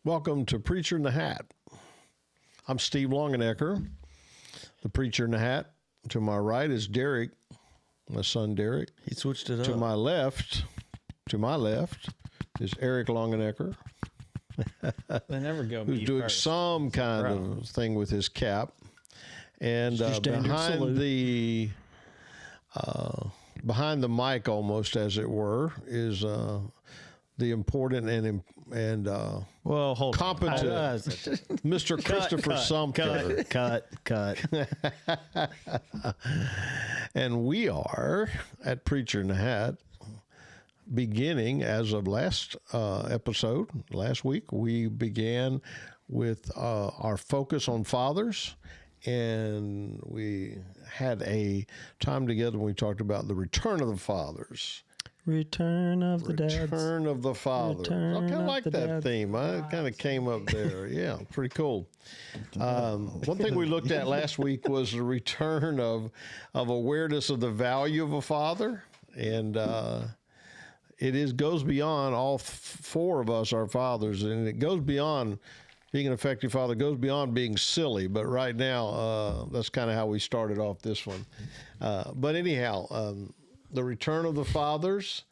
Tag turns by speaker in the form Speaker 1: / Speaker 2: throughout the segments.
Speaker 1: Welcome to Preacher in the Hat. I'm Steve Longenecker, the Preacher in the Hat. To my right is Derek, my son Derek.
Speaker 2: He switched it up.
Speaker 1: To my left is Eric Longenecker.
Speaker 3: They never go.
Speaker 1: Who's doing
Speaker 3: first.
Speaker 1: some kind of thing with his cap. And behind the mic, almost as it were, is the important and competent Mr. Christopher Sumter.
Speaker 2: Cut.
Speaker 1: And we are at Preacher in the Hat, beginning as of last week, we began with our focus on fathers. And we had a time together when we talked about the return of the fathers.
Speaker 2: Return of the dads.
Speaker 1: Return of the fathers. I kind of like that dads. Theme. I kind of came up there. Yeah, pretty cool. One thing we looked at last week was the return of awareness of the value of a father. And goes beyond all four of us, our fathers. And it goes beyond being an effective father, goes beyond being silly. But right now, that's kind of how we started off this one. But anyhow, the return of the fathers,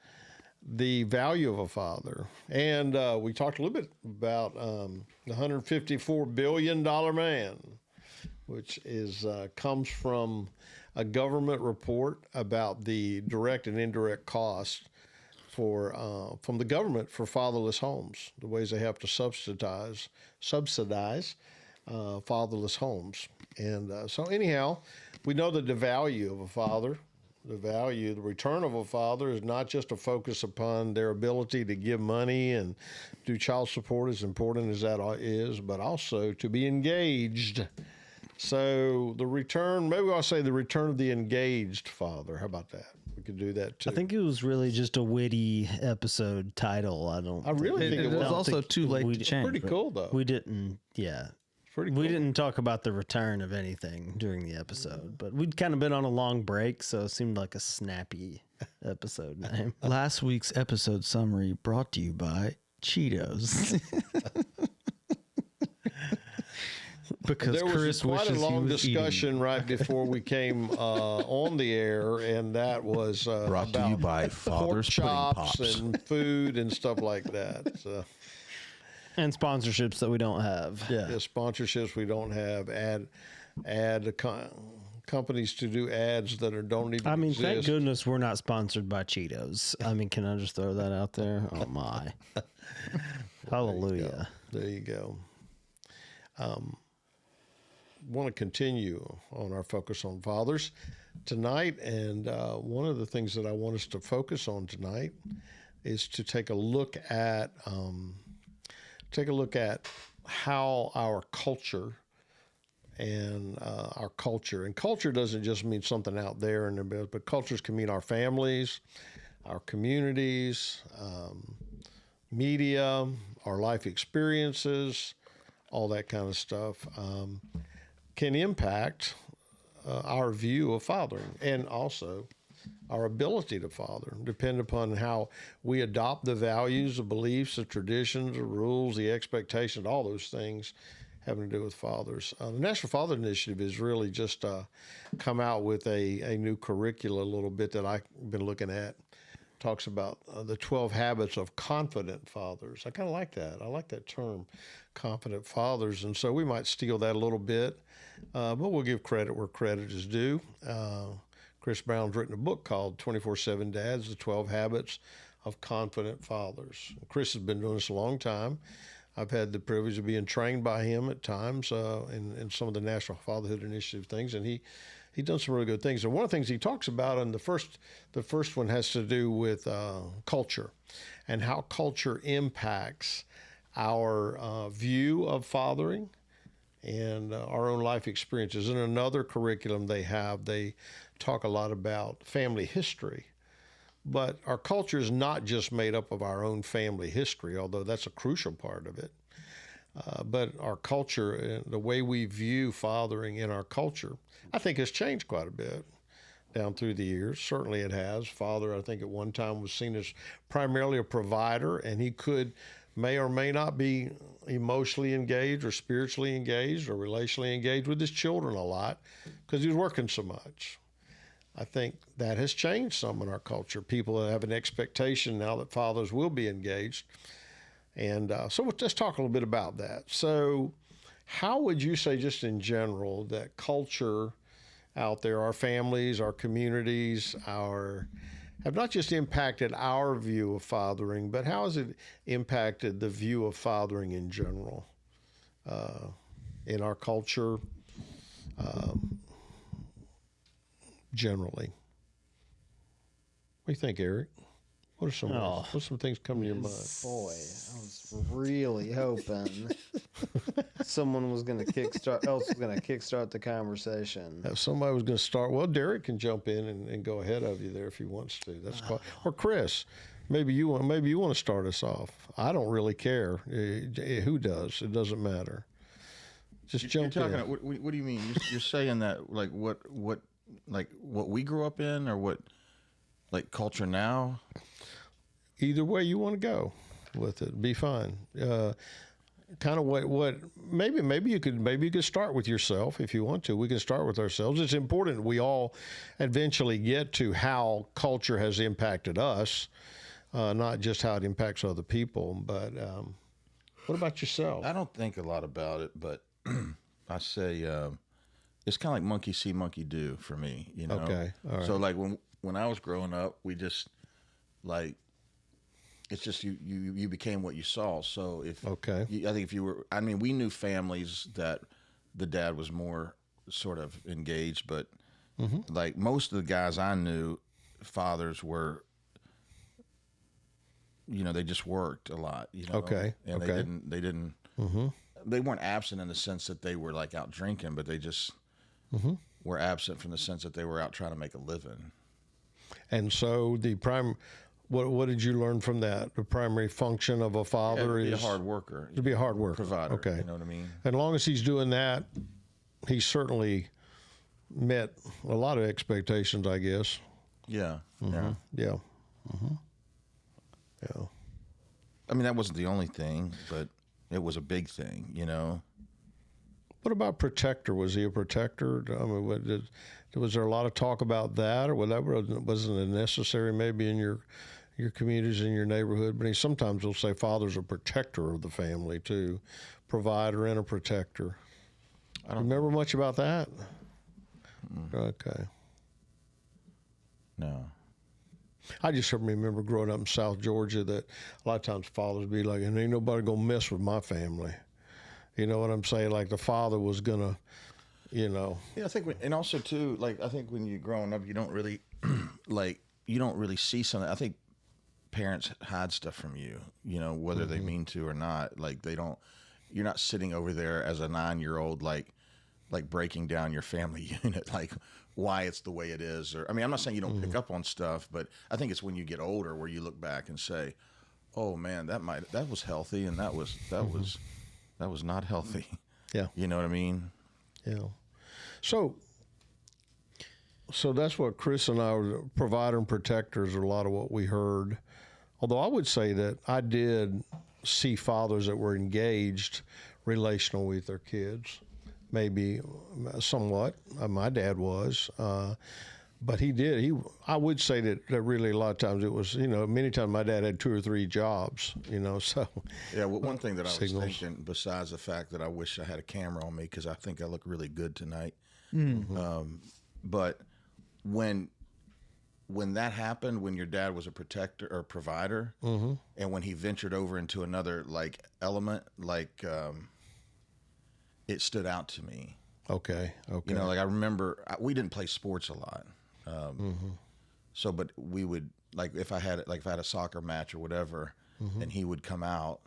Speaker 1: the value of a father. And we talked a little bit about the $154 billion man, which comes from a government report about the direct and indirect cost from the government for fatherless homes, the ways they have to subsidize fatherless homes. And so anyhow, we know that the value of a father, the return of a father is not just a focus upon their ability to give money and do child support, as important as that is, but also to be engaged. So the return, maybe I'll say the return of the engaged father. How about that? We could do that too.
Speaker 2: I think it was really just a witty episode title. I
Speaker 1: really think it was
Speaker 2: also too late to change.
Speaker 1: Pretty cool though.
Speaker 2: We didn't,
Speaker 1: pretty cool.
Speaker 2: We didn't talk about the return of anything during the episode, but we'd kind of been on a long break, so it seemed like a snappy episode name.
Speaker 4: Last week's episode summary brought to you by Cheetos.
Speaker 1: Because there was quite a long discussion right before we came on the air, and that was
Speaker 4: brought to you by
Speaker 1: pork chops and food and stuff like that. So.
Speaker 2: And sponsorships that we don't have.
Speaker 1: Yeah, sponsorships we don't have. Companies to do ads that don't even exist.
Speaker 2: Thank goodness we're not sponsored by Cheetos. Can I just throw that out there? Oh my! Hallelujah!
Speaker 1: There you go. Want to continue on our focus on fathers tonight, and one of the things that I want us to focus on tonight is to take a look at how our culture and culture doesn't just mean something out there, but cultures can mean our families, our communities, media, our life experiences, all that kind of stuff. Can impact our view of fathering and also our ability to father, depend upon how we adopt the values, the beliefs, the traditions, the rules, the expectations, all those things having to do with fathers. The National Father Initiative has really just come out with a new curricula a little bit that I've been looking at. Talks about the 12 habits of confident fathers. I kind of like that. I like that term, confident fathers. And so we might steal that a little bit, but we'll give credit where credit is due. Chris Brown's written a book called 24/7 Dads, the 12 Habits of Confident Fathers. Chris has been doing this a long time. I've had the privilege of being trained by him at times in some of the National Fatherhood Initiative things, and he done some really good things. And one of the things he talks about, and the first one has to do with culture and how culture impacts our view of fathering and our own life experiences. In another curriculum they talk a lot about family history. But our culture is not just made up of our own family history, although that's a crucial part of it. But our culture, the way we view fathering in our culture, I think has changed quite a bit down through the years. Certainly it has. Father, I think at one time was seen as primarily a provider, and he may or may not be emotionally engaged or spiritually engaged or relationally engaged with his children a lot because he was working so much. I think that has changed some in our culture. People have an expectation now that fathers will be engaged. And so let's talk a little bit about that. So how would you say, just in general, that culture out there, our families, our communities, have not just impacted our view of fathering, but how has it impacted the view of fathering in general in our culture generally? What do you think, Eric? What are some things come to your mind?
Speaker 2: Boy, I was really hoping someone was going to kickstart the conversation.
Speaker 1: If somebody was going to start, well, Derek can jump in and go ahead of you there if he wants to. That's quite, or Chris, maybe you want to start us off. I don't really care who does. It doesn't matter. Just jump in.
Speaker 5: What do you mean? You're saying that like what we grew up in, or what, like culture now?
Speaker 1: Either way you want to go with it, be fine. Kind of what maybe you could start with yourself if you want to. We can start with ourselves. It's important we all eventually get to how culture has impacted us, not just how it impacts other people. But what about yourself?
Speaker 5: I don't think a lot about it, but I say it's kind of like monkey see, monkey do for me. You know.
Speaker 1: Okay. All right.
Speaker 5: So like when I was growing up, we just like. It's just you became what you saw. So I think if you were, I mean, we knew families that the dad was more sort of engaged, but like most of the guys I knew, fathers were, they just worked a lot,
Speaker 1: Okay.
Speaker 5: And they weren't absent in the sense that they were like out drinking, but they just were absent from the sense that they were out trying to make a living.
Speaker 1: And so what did you learn from that? The primary function of a father
Speaker 5: is
Speaker 1: is
Speaker 5: a hard worker.
Speaker 1: To be a hard worker.
Speaker 5: Provider.
Speaker 1: Okay.
Speaker 5: You know what I mean?
Speaker 1: And as long as he's doing that, he certainly met a lot of expectations, I guess.
Speaker 5: Yeah.
Speaker 1: Yeah. Yeah. Yeah.
Speaker 5: I mean, that wasn't the only thing, but it was a big thing,
Speaker 1: What about protector? Was he a protector? I mean, was there a lot of talk about that, or wasn't necessary maybe in your communities, in your neighborhood? But sometimes they'll say father's a protector of the family too, provider and a protector. I don't remember much about that. Okay.
Speaker 5: No.
Speaker 1: I just remember growing up in South Georgia that a lot of times fathers would be like, and ain't nobody gonna mess with my family. You know what I'm saying? Like the father was gonna, Yeah,
Speaker 5: I think, and also too, like I think when you're growing up, you don't really, see something. I think parents hide stuff from you, whether they mean to or not. Like you're not sitting over there as a 9-year-old, like breaking down your family unit, like why it's the way it is. Or, I mean, I'm not saying you don't pick up on stuff, but I think it's when you get older where you look back and say, oh man, that was healthy. And that was not healthy.
Speaker 1: Yeah.
Speaker 5: You know what I mean?
Speaker 1: Yeah. So that's what Chris and I were, provider and protectors, are a lot of what we heard. Although I would say that I did see fathers that were engaged relational with their kids, maybe somewhat. My dad was, but he did. I would say that really a lot of times it was, many times my dad had 2 or 3 jobs, so.
Speaker 5: Yeah, well, one thing that I was thinking, besides the fact that I wish I had a camera on me because I think I look really good tonight, but when that happened, when your dad was a protector or provider, and when he ventured over into another like element, like it stood out to me.
Speaker 1: Okay.
Speaker 5: Like I remember we didn't play sports a lot. So, but we would, like, if I had a soccer match or whatever, and he would come out,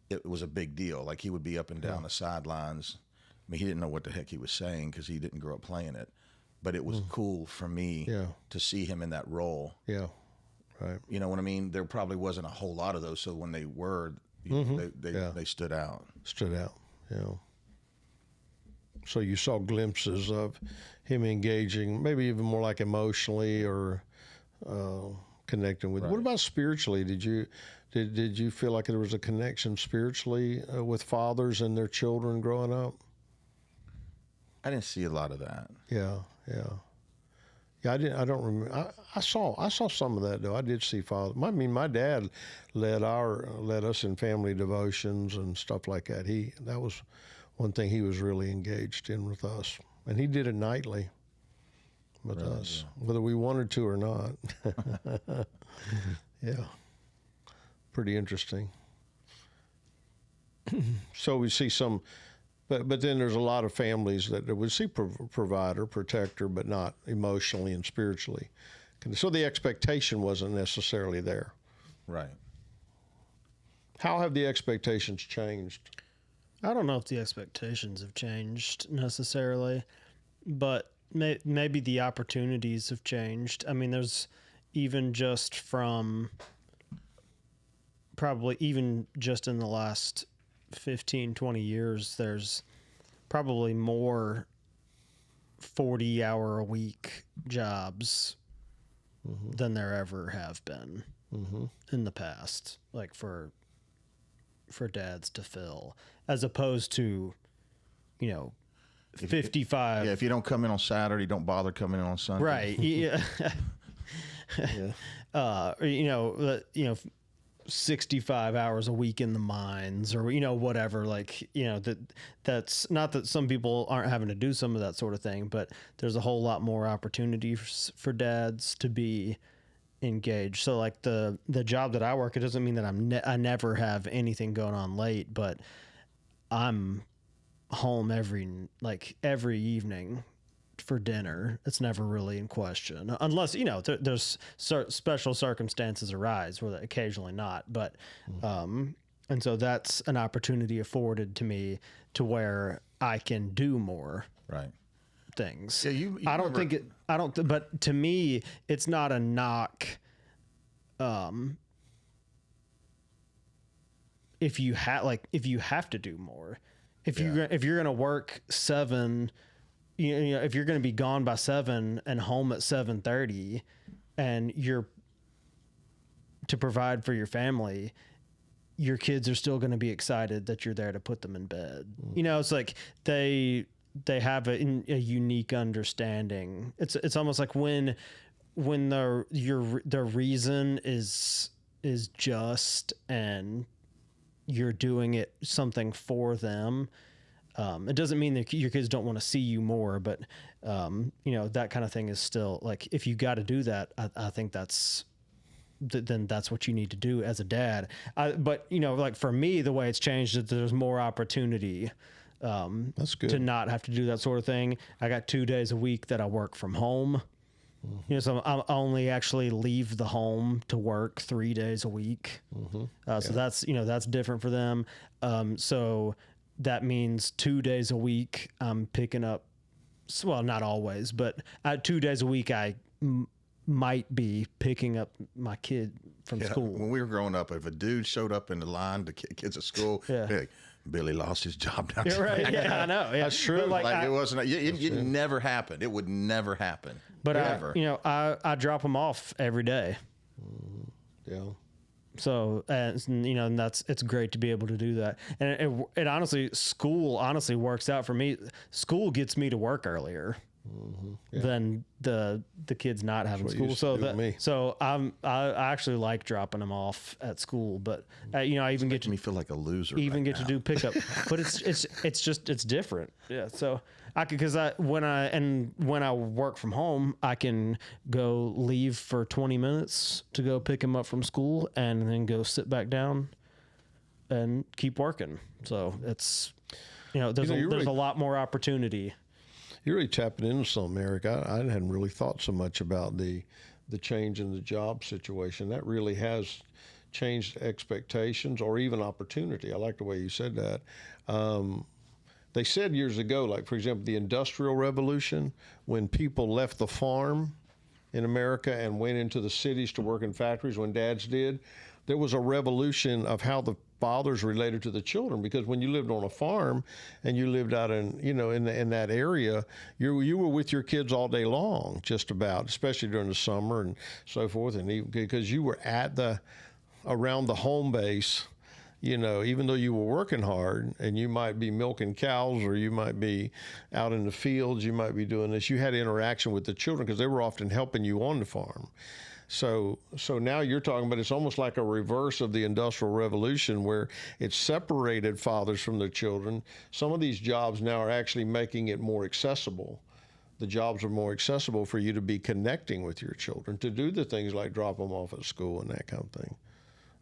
Speaker 5: it was a big deal. Like he would be up and down the sidelines. I mean, he didn't know what the heck he was saying because he didn't grow up playing it, but it was cool for me to see him in that role.
Speaker 1: Yeah. Right.
Speaker 5: You know what I mean? There probably wasn't a whole lot of those. So when they were, they stood out.
Speaker 1: Stood out. Yeah. So you saw glimpses of him engaging, maybe even more like emotionally or connecting with. Right. What about spiritually? Did Did you feel like there was a connection spiritually with fathers and their children growing up?
Speaker 5: I didn't see a lot of that.
Speaker 1: Yeah. I didn't. I don't remember. I saw some of that though. I did see father. I mean, my dad led us in family devotions and stuff like that. That was one thing he was really engaged in with us, and he did it nightly with us, whether we wanted to or not. Yeah, pretty interesting. So we see some. But then there's a lot of families that would see provider, protector, but not emotionally and spiritually. So the expectation wasn't necessarily there.
Speaker 5: Right.
Speaker 1: How have the expectations changed?
Speaker 2: I don't know if the expectations have changed necessarily, but maybe the opportunities have changed. I mean, there's even just from probably even just in the last 15, 20 years, there's probably more 40-hour-a-week jobs than there ever have been in the past, like for dads to fill, as opposed to, 55.
Speaker 5: Yeah, if you don't come in on Saturday, don't bother coming in on Sunday.
Speaker 2: Right. Yeah. Yeah. 65 hours a week in the mines or, whatever, like, that's not that some people aren't having to do some of that sort of thing, but there's a whole lot more opportunity for dads to be engaged. So like the job that I work, it doesn't mean that I never have anything going on late, but I'm home every evening for dinner. It's never really in question, unless there's special circumstances arise where occasionally not, but and so that's an opportunity afforded to me to where I can do more things.
Speaker 5: Yeah,
Speaker 2: but to me it's not a knock if you have to do more, if you're going to work 7, if you're going to be gone by 7 and home at 7:30 and you're to provide for your family, your kids are still going to be excited that you're there to put them in bed. It's like they have a unique understanding. It's almost like when the reason is just and you're doing it something for them. It doesn't mean that your kids don't want to see you more, but that kind of thing is still like, if you got to do that, I think then that's what you need to do as a dad. But like for me, the way it's changed is there's more opportunity.
Speaker 1: That's good.
Speaker 2: To not have to do that sort of thing. I got 2 days a week that I work from home. So I only actually leave the home to work 3 days a week. So that's different for them. So that means 2 days a week I'm picking up, well, not always, but 2 days a week I might be picking up my kid from school.
Speaker 5: When we were growing up, if a dude showed up in the line to kids at school, like, Billy lost his job down there.
Speaker 2: Right. Yeah, I know. Yeah.
Speaker 1: That's true.
Speaker 5: Like it wasn't. It never happened. It would never happen.
Speaker 2: But
Speaker 5: ever.
Speaker 2: I drop them off every day.
Speaker 1: Yeah.
Speaker 2: So, and it's great to be able to do that. And it honestly, school honestly works out for me. School gets me to work earlier than the kids not having school. So I actually like dropping them off at school, but I even get to
Speaker 5: me feel like a loser.
Speaker 2: To do pickup, but it's different. Yeah. So when I work from home, I can go leave for 20 minutes to go pick him up from school and then go sit back down and keep working. So it's, there's a lot more opportunity.
Speaker 1: You're really tapping into something, Eric. I hadn't really thought so much about the change in the job situation. That really has changed expectations or even opportunity. I like the way you said that. They said years ago, like, for example, the Industrial Revolution, when people left the farm in America and went into the cities to work in factories, when dads did, there was a revolution of how the fathers related to the children, because when you lived on a farm and you lived out in that area, you were with your kids all day long, just about, especially during the summer and so forth, and even because you were at the around the home base, you know, even though you were working hard and you might be milking cows or you might be out in the fields, you might be doing this, you had interaction with the children because they were often helping you on the farm. So now you're talking about it's almost like a reverse of the Industrial Revolution where it separated fathers from their children. Some of these jobs now are actually making it more accessible. The jobs are more accessible for you to be connecting with your children, to do the things like drop them off at school and that kind of thing.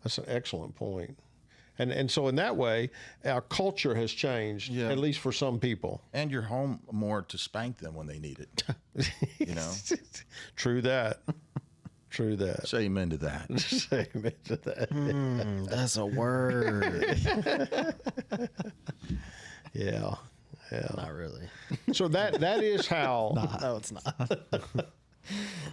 Speaker 1: That's an excellent point. And so in that way, our culture has changed,
Speaker 5: Yeah.
Speaker 1: at least for some people.
Speaker 5: And you're home more to spank them when they need it. You know?
Speaker 1: True that. True that.
Speaker 5: Say amen to that.
Speaker 1: Amen to that.
Speaker 4: That's a word.
Speaker 1: Yeah. Yeah.
Speaker 2: Not really.
Speaker 1: So that is how
Speaker 2: No, it's not.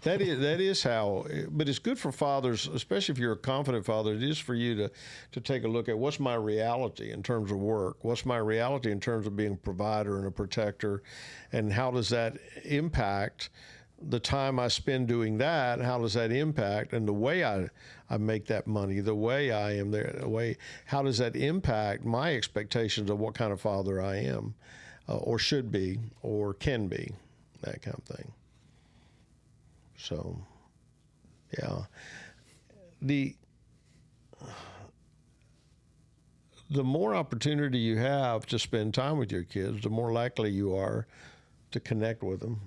Speaker 1: that is how, but it's good for fathers, especially if you're a confident father. It is for you to take a look at what's my reality in terms of work, what's my reality in terms of being a provider and a protector, and how does that impact the time I spend doing that? How does that impact, and the way I make that money, the way I am there, how does that impact my expectations of what kind of father I am, or should be, or can be, that kind of thing. So, yeah, the more opportunity you have to spend time with your kids, the more likely you are to connect with them.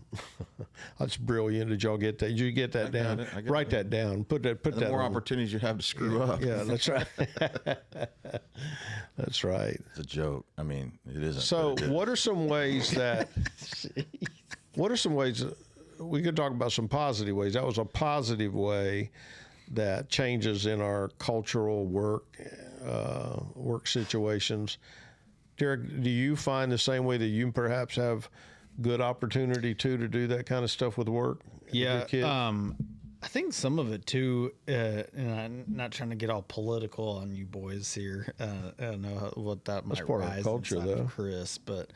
Speaker 1: That's brilliant. Did y'all get that? Did you get that down?
Speaker 5: I got
Speaker 1: Write that down. Put that.
Speaker 5: The more
Speaker 1: on.
Speaker 5: opportunities you have to screw up.
Speaker 1: Yeah, that's right. That's right.
Speaker 5: It's a joke. I mean, it isn't.
Speaker 1: So,
Speaker 5: but it is.
Speaker 1: what are some ways that? What are some ways we could talk about some positive ways? That was a positive way that changes in our cultural work situations. Derek, do you find the same way that you perhaps have good opportunity to do that kind of stuff with work? with your
Speaker 3: Yeah.
Speaker 1: kids?
Speaker 3: I think some of it too, and I'm not trying to get all political on you boys here. I don't know what that might
Speaker 1: part of
Speaker 3: rise
Speaker 1: culture,
Speaker 3: inside
Speaker 1: though.
Speaker 3: of Chris, but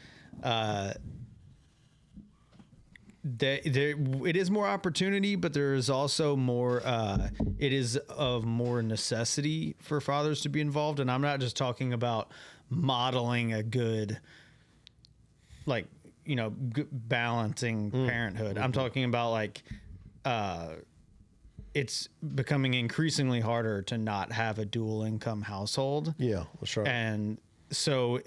Speaker 3: it is more opportunity, but there is also more. It is of more necessity for fathers to be involved, and I'm not just talking about modeling a good, like, you know, balancing parenthood. I'm talking about like. It's becoming increasingly harder to not have a dual income household.
Speaker 1: Yeah, that's right.
Speaker 3: And so,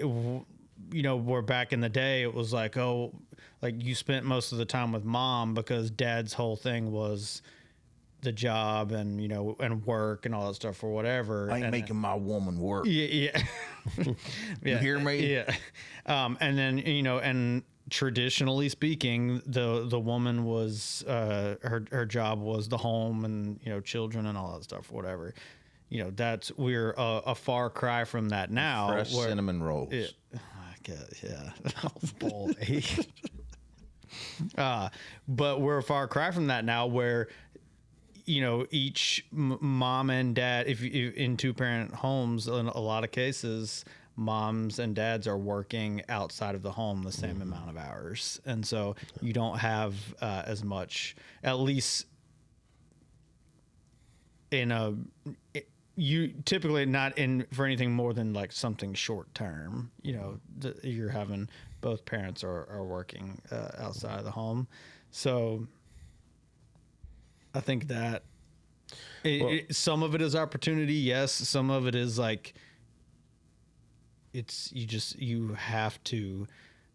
Speaker 3: you know, where back in the day, it was like, oh, like you spent most of the time with mom because dad's whole thing was the job and, you know, and work and all that stuff or whatever.
Speaker 5: I ain't making my woman work.
Speaker 3: Yeah. Yeah.
Speaker 5: You hear me?
Speaker 3: Yeah. And then, you know, and traditionally speaking, the woman was, her job was the home and, you know, children and all that stuff, whatever. You know, we're a far cry from that now.
Speaker 5: Fresh
Speaker 3: where-
Speaker 5: cinnamon rolls.
Speaker 3: I guess, yeah. Oh, boy. But we're a far cry from that now where, you know, each mom and dad, if in two-parent homes, in a lot of cases, moms and dads are working outside of the home the same amount of hours. And so you don't have as much, at least you typically not in for anything more than like something short term, you know, you're having both parents are working outside of the home. So I think that some of it is opportunity. Yes. Some of it is like,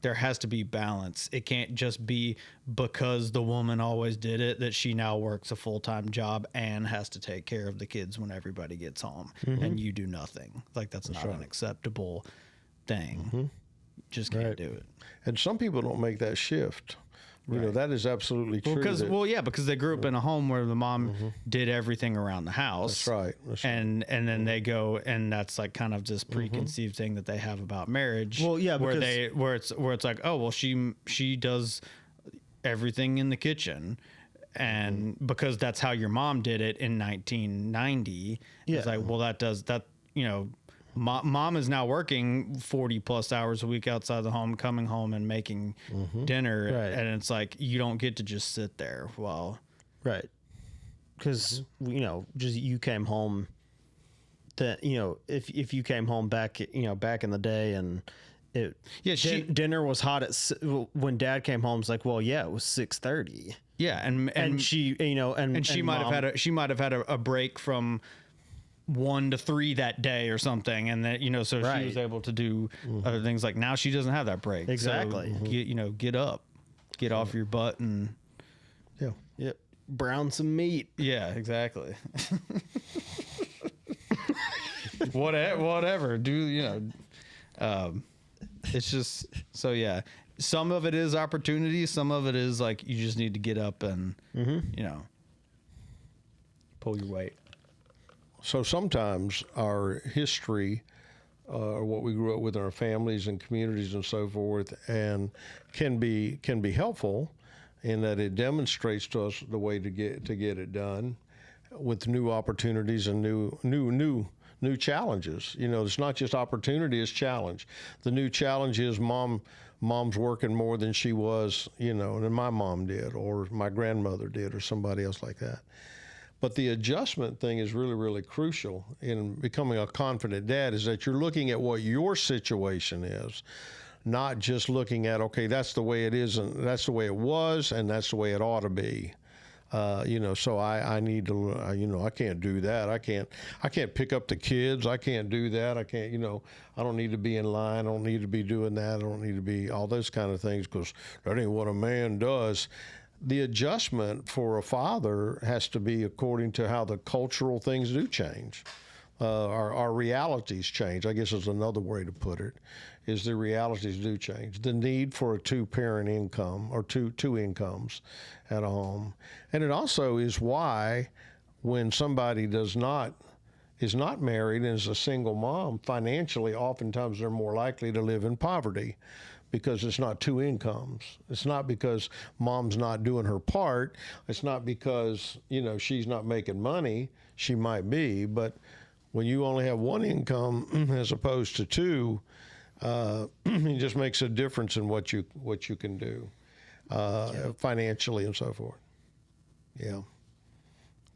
Speaker 3: there has to be balance. It can't just be because the woman always did it that she now works a full-time job and has to take care of the kids when everybody gets home and you do nothing. Like that's not an acceptable thing. Just can't do it.
Speaker 1: And some people don't make that shift. You know, that is absolutely true.
Speaker 3: Because they grew up in a home where the mom did everything around the house.
Speaker 1: That's right. That's right.
Speaker 3: And then they go, and that's like kind of this preconceived thing that they have about marriage.
Speaker 2: Well, yeah,
Speaker 3: where
Speaker 2: because-
Speaker 3: it's like, oh well, she does everything in the kitchen, and because that's how your mom did it in 1990. It's like, well, that you know. Mom is now working 40 plus hours a week outside the home, coming home and making dinner.
Speaker 2: Right.
Speaker 3: And it's like, you don't get to just sit there while.
Speaker 2: Right. Because, you know, just you came home that, you know, if you came home back, you know, back in the day and dinner was hot when Dad came home, it's like, well, yeah, it was 6:30.
Speaker 3: Yeah, and
Speaker 2: she, you know, and
Speaker 3: she might have had a break from 1 to 3 that day or something, and that, you know, so she was able to do other things. Like now she doesn't have that break.
Speaker 2: Exactly.
Speaker 3: So get up, get off your butt, and
Speaker 2: brown some meat.
Speaker 3: Yeah, exactly. Whatever. Do, you know? It's just so yeah. Some of it is opportunity. Some of it is like you just need to get up and you know, pull your weight.
Speaker 1: So sometimes our history, what we grew up with in our families and communities and so forth, and can be helpful in that it demonstrates to us the way to get it done with new opportunities and new challenges. You know, it's not just opportunity, it's challenge. The new challenge is mom's working more than she was, you know, than my mom did, or my grandmother did, or somebody else like that. But the adjustment thing is really, really crucial in becoming a confident dad, is that you're looking at what your situation is, not just looking at, okay, that's the way it is, and that's the way it was, and that's the way it ought to be. You know, so I need to, you know, I can't do that. I can't pick up the kids. I can't do that. I can't, you know, I don't need to be in line. I don't need to be doing that. I don't need to be all those kind of things, because that ain't what a man does. The adjustment for a father has to be according to how the cultural things do change. Our realities change, I guess is another way to put it, is the realities do change. The need for a two-parent income or two incomes at a home. And it also is why when somebody is not married and is a single mom, financially, oftentimes they're more likely to live in poverty, because it's not two incomes. It's not because mom's not doing her part. It's not because, you know, she's not making money. She might be, but when you only have one income as opposed to two, it just makes a difference in what you can do financially and so forth. Yeah.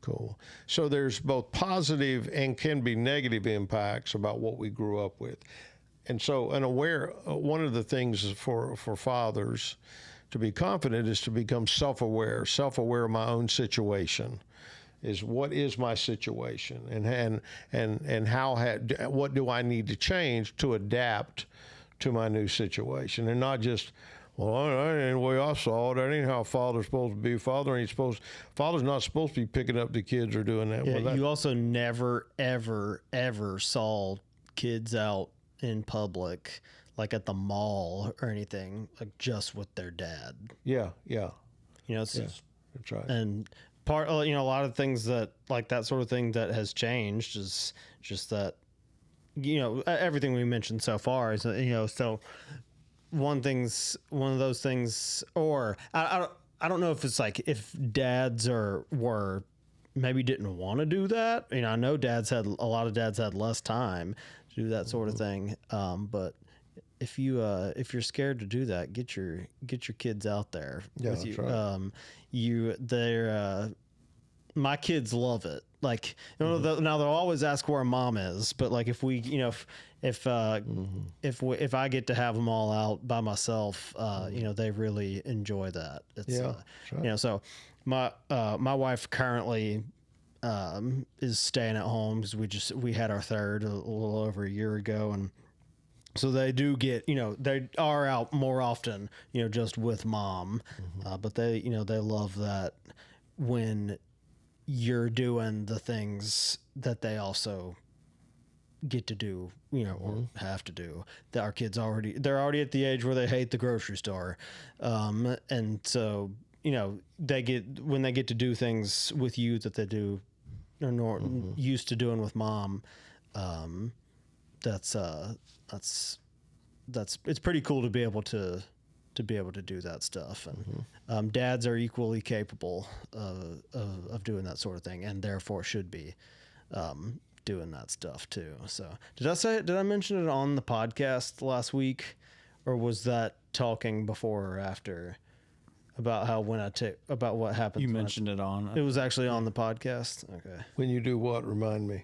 Speaker 1: Cool. So there's both positive and can be negative impacts about what we grew up with. And so one of the things for fathers to be confident is to become self-aware of my own situation. Is what is my situation, and what do I need to change to adapt to my new situation, and not just, well, that ain't the way I saw it. That ain't how a father's supposed to be. Father's not supposed to be picking up the kids or doing that.
Speaker 2: Yeah, you also never, ever, ever saw kids out in public, like at the mall or anything, like just with their dad.
Speaker 1: Yeah.
Speaker 2: You know,
Speaker 1: That's right.
Speaker 2: And you know, a lot of things that, like that sort of thing that has changed is just that, you know, everything we mentioned so far is, you know, so one of those things, or I don't know if it's like if dads were maybe didn't want to do that. You know, I know a lot of dads had less time to do that sort of thing. But if you're scared to do that, get your kids out there with you. Right. My kids love it. Like, you know, now they'll always ask where mom is, but like if we, you know, if I get to have them all out by myself, you know, they really enjoy that. It's,
Speaker 1: right.
Speaker 2: You know, so my wife currently is staying at home because we had our third a little over a year ago, and so they do get, you know, they are out more often, you know, just with mom, but they, you know, they love that when you're doing the things that they also get to do, you know, or have to do. That our kids they're already at the age where they hate the grocery store, and so, you know, when they get to do things with you that they do or used to doing with mom, it's pretty cool to be able to do that stuff. And dads are equally capable of doing that sort of thing, and therefore should be doing that stuff too. So did I mention it on the podcast last week, or was that talking before or after about how about what happens?
Speaker 3: You mentioned it on.
Speaker 2: It was actually on the podcast. Okay.
Speaker 1: When you do what? Remind me.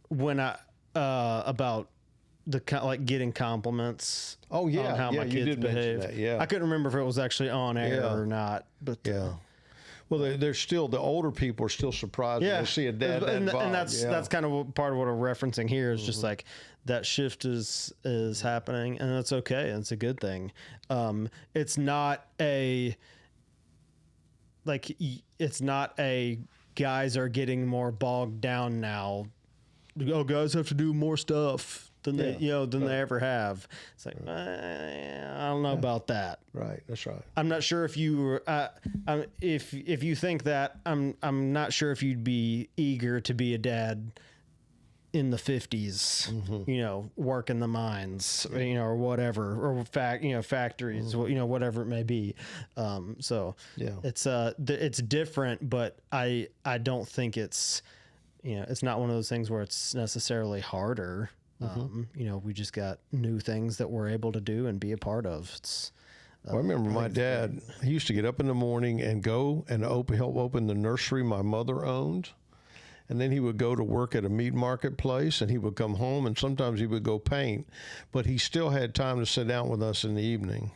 Speaker 2: when I about the like getting compliments.
Speaker 1: Oh, yeah.
Speaker 2: on how
Speaker 1: Yeah,
Speaker 2: my
Speaker 1: you
Speaker 2: kids
Speaker 1: did mention
Speaker 2: behave.
Speaker 1: that, yeah.
Speaker 2: I couldn't remember if it was actually on air
Speaker 1: Yeah.
Speaker 2: or not, but
Speaker 1: Yeah. Well, they're still, the older people are still surprised when they see a dad that involved.
Speaker 2: and that's
Speaker 1: Yeah.
Speaker 2: that's kind of part of what I'm referencing here is just like that shift is happening, and that's okay, and it's a good thing. It's not a guys are getting more bogged down now. Oh, guys have to do more stuff than they they ever have. It's like I don't know about that.
Speaker 1: Right. That's right.
Speaker 2: I'm not sure if you if you think that I'm not sure if you'd be eager to be a dad in the 50s, working the mines, or whatever, or factories, whatever it may be. So
Speaker 1: Yeah.
Speaker 2: it's different, but I don't think it's not one of those things where it's necessarily harder. We just got new things that we're able to do and be a part of. It's
Speaker 1: I remember my dad, he used to get up in the morning and go and help open the nursery my mother owned. And then he would go to work at a meat marketplace, and he would come home, and sometimes he would go paint. But he still had time to sit down with us in the evening.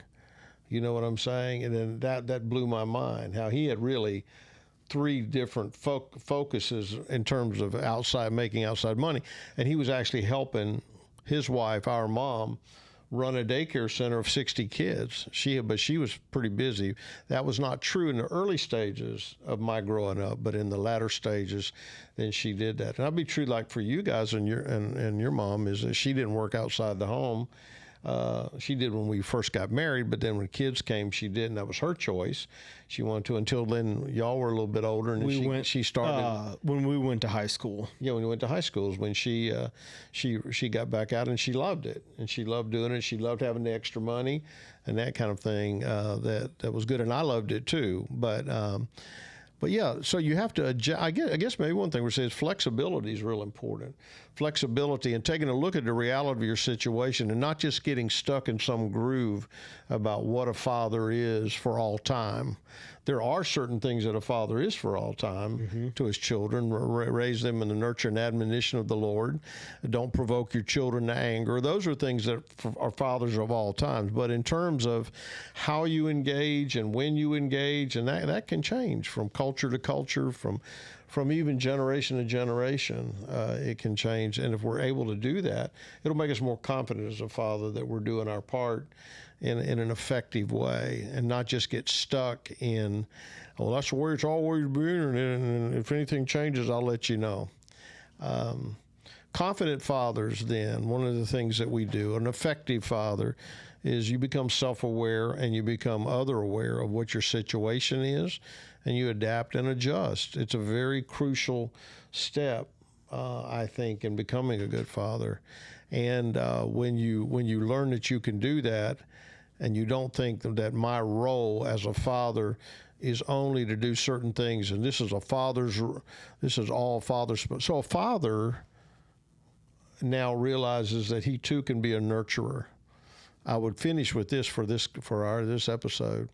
Speaker 1: You know what I'm saying? And then that blew my mind, how he had really 3 different focuses in terms of making outside money. And he was actually helping his wife, our mom, run a daycare center of 60 kids. But she was pretty busy. That was not true in the early stages of my growing up, but in the latter stages, then she did that. And that'd be true like for you guys and your mom, is that she didn't work outside the home. She did when we first got married, but then when kids came, she didn't. That was her choice. She wanted to. Until then, y'all were a little bit older, and she started
Speaker 2: when we went to high school.
Speaker 1: Yeah, when we went to high school is when she got back out, and she loved it, and she loved doing it. She loved having the extra money and that kind of thing. That was good, and I loved it too. But yeah, so you have to adjust. I guess maybe one thing we say is flexibility is real important. Flexibility and taking a look at the reality of your situation and not just getting stuck in some groove about what a father is for all time. There are certain things that a father is for all time to his children. Raise them in the nurture and admonition of the Lord. Don't provoke your children to anger. Those are things that are fathers of all times. But in terms of how you engage and when you engage, and that can change from culture to culture, from even generation to generation, it can change. And if we're able to do that, it'll make us more confident as a father that we're doing our part in an effective way, and not just get stuck in, well, that's the way it's always been, and if anything changes, I'll let you know. Confident fathers, then, one of the things that we do, an effective father, is you become self-aware and you become other-aware of what your situation is, and you adapt and adjust. It's a very crucial step, I think, in becoming a good father. And when you learn that you can do that, and you don't think that my role as a father is only to do certain things, and this is all fathers. So a father now realizes that he too can be a nurturer. I would finish with this for this episode.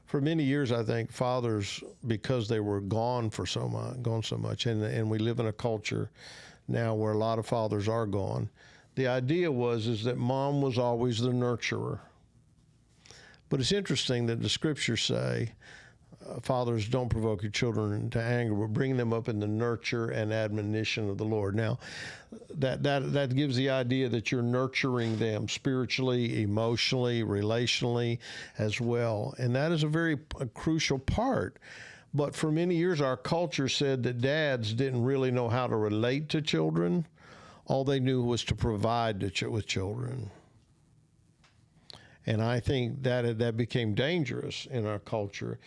Speaker 1: For many years, I think fathers, because they were gone so much, and we live in a culture now where a lot of fathers are gone. The idea is that mom was always the nurturer. But it's interesting that the scriptures say, fathers, don't provoke your children to anger, but bring them up in the nurture and admonition of the Lord. Now, that gives the idea that you're nurturing them spiritually, emotionally, relationally as well. And that is a crucial part. But for many years, our culture said that dads didn't really know how to relate to children. All they knew was to provide with children. And I think that became dangerous in our culture,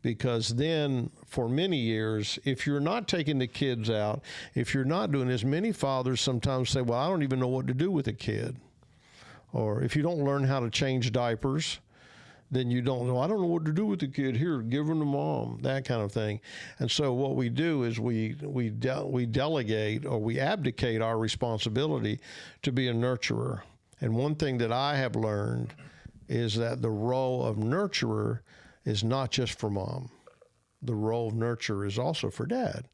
Speaker 1: because then for many years, if you're not taking the kids out, if you're not doing this, many fathers sometimes say, well, I don't even know what to do with a kid. Or if you don't learn how to change diapers, then you don't know, I don't know what to do with the kid. Here, give him to mom, that kind of thing. And so what we do is we delegate, or we abdicate our responsibility to be a nurturer. And one thing that I have learned is that the role of nurturer is not just for mom. The role of nurturer is also for dad.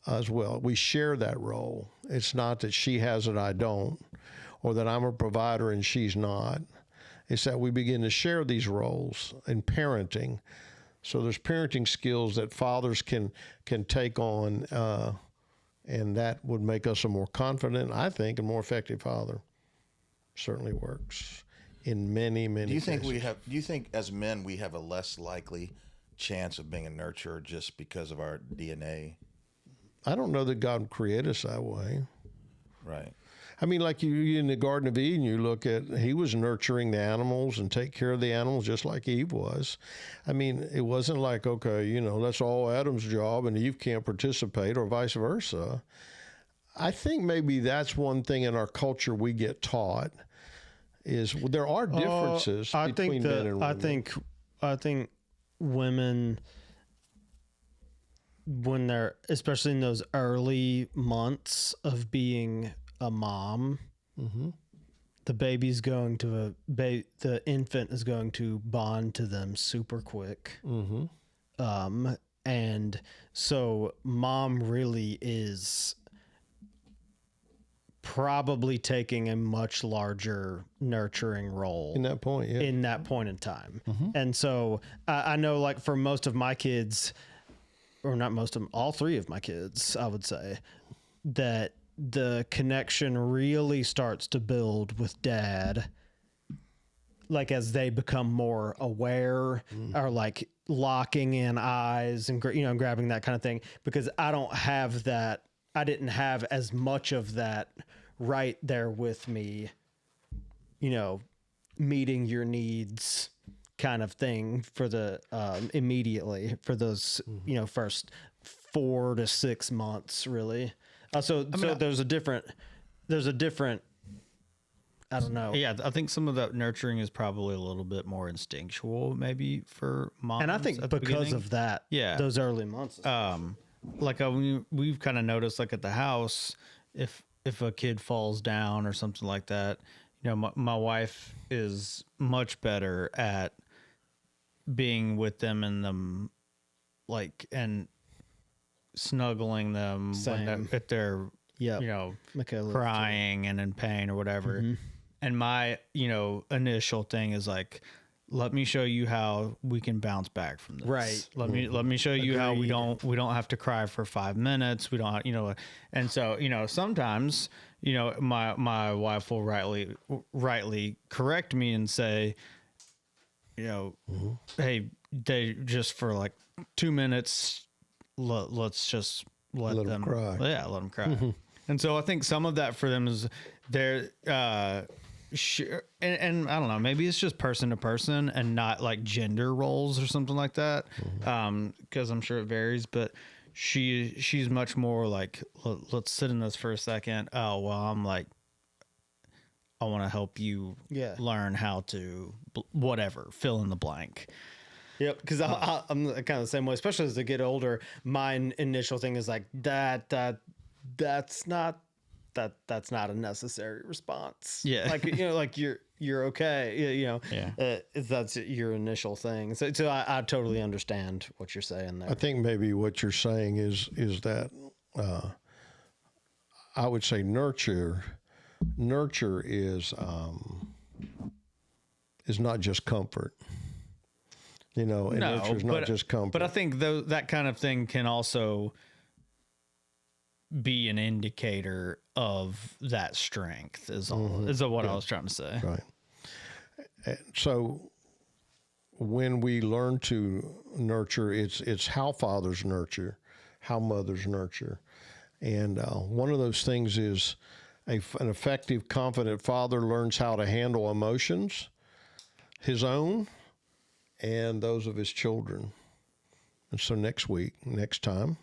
Speaker 1: as well. We share that role. It's not that she has it, I don't, or that I'm a provider and she's not. It's that we begin to share these roles in parenting. So there's parenting skills that fathers can take on, and that would make us a more confident, I think, and more effective father. Certainly works in many
Speaker 5: Do you think
Speaker 1: cases.
Speaker 5: do you think as men we have a less likely chance of being a nurturer just because of our DNA?
Speaker 1: I don't know that God created us that way.
Speaker 5: Right.
Speaker 1: I mean, like you in the Garden of Eden, you look at, he was nurturing the animals and take care of the animals just like Eve was. I mean, it wasn't like, okay, you know, that's all Adam's job and Eve can't participate, or vice versa. I think maybe that's one thing in our culture we get taught is there are differences between men and women.
Speaker 2: I think women, when they're, especially in those early months of being a mom, the baby's going to the infant is going to bond to them super quick. And so mom really is probably taking a much larger nurturing role
Speaker 1: In that point, yeah.
Speaker 2: in that point in time. And so I know, like, for most of my kids, or not most of them, all three of my kids, I would say, that the connection really starts to build with dad, like as they become more aware, or like locking in eyes and, you know, grabbing that kind of thing, because I don't have that. I didn't have as much of that right there with me, you know, meeting your needs kind of thing for the immediately for those, you know, first 4 to 6 months, really. So there's a different, I don't know.
Speaker 3: Yeah, I think some of that nurturing is probably a little bit more instinctual, maybe for moms.
Speaker 2: And I think
Speaker 3: at the
Speaker 2: because
Speaker 3: beginning.
Speaker 2: of that,
Speaker 3: Yeah.
Speaker 2: those early months.
Speaker 3: Like we've kind of noticed, like at the house, if a kid falls down or something like that, you know, my wife is much better at being with them and them, like, and snuggling them if they're,
Speaker 2: Yep.
Speaker 3: you know,
Speaker 2: Michaela,
Speaker 3: crying and in pain or whatever. And my, you know, initial thing is like, let me show you how we can bounce back from this.
Speaker 2: Right.
Speaker 3: Let me show you how we don't have to cry for 5 minutes. We don't, you know, and so, you know, sometimes, you know, my wife will rightly correct me and say, you know, hey, they just for like 2 minutes, let's just let them
Speaker 1: cry.
Speaker 3: Yeah, let them cry. And so I think some of that for them is they're sure, and I don't know, maybe it's just person to person and not like gender roles or something like that, because I'm sure it varies, but she's much more like, let's sit in this for a second. Oh, well, I'm like, I want to help you learn how to whatever, fill in the blank.
Speaker 2: Yep, because I'm kind of the same way, especially as I get older. My initial thing is like that's not a necessary response.
Speaker 3: Yeah,
Speaker 2: like, you know, like you're okay. You know, that's your initial thing. So I totally understand what you're saying there.
Speaker 1: I think maybe what you're saying is that I would say nurture is not just comfort. You know, and nurture is not just comfort.
Speaker 3: But I think that kind of thing can also be an indicator of that strength is what I was trying to say.
Speaker 1: Right. So when we learn to nurture, it's how fathers nurture, how mothers nurture. And one of those things is an effective, confident father learns how to handle emotions, his own and those of his children. And so next time,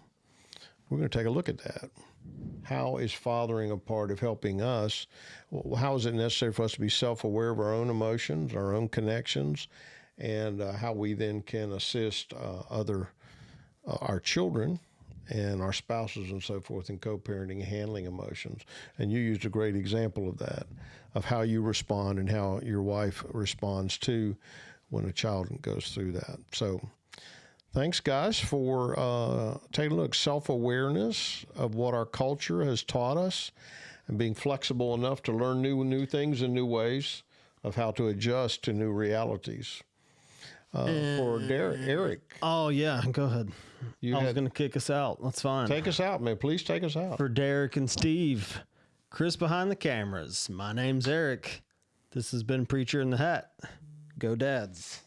Speaker 1: we're going to take a look at that. How is fathering a part of helping us? How is it necessary for us to be self-aware of our own emotions, our own connections, and how we then can assist our children and our spouses and so forth in co-parenting and handling emotions. And you used a great example of that, of how you respond and how your wife responds to when a child goes through that. So Thanks, guys, for taking a look. Self-awareness of what our culture has taught us and being flexible enough to learn new things and new ways of how to adjust to new realities. For Eric,
Speaker 2: Oh yeah, go ahead.
Speaker 1: you
Speaker 2: I was
Speaker 1: had,
Speaker 2: gonna kick us out. That's fine.
Speaker 1: take us out, man. Please take us out.
Speaker 2: For Derek and Steve, Chris behind the cameras. My name's Eric. This has been Preacher in the Hat. Go Dads.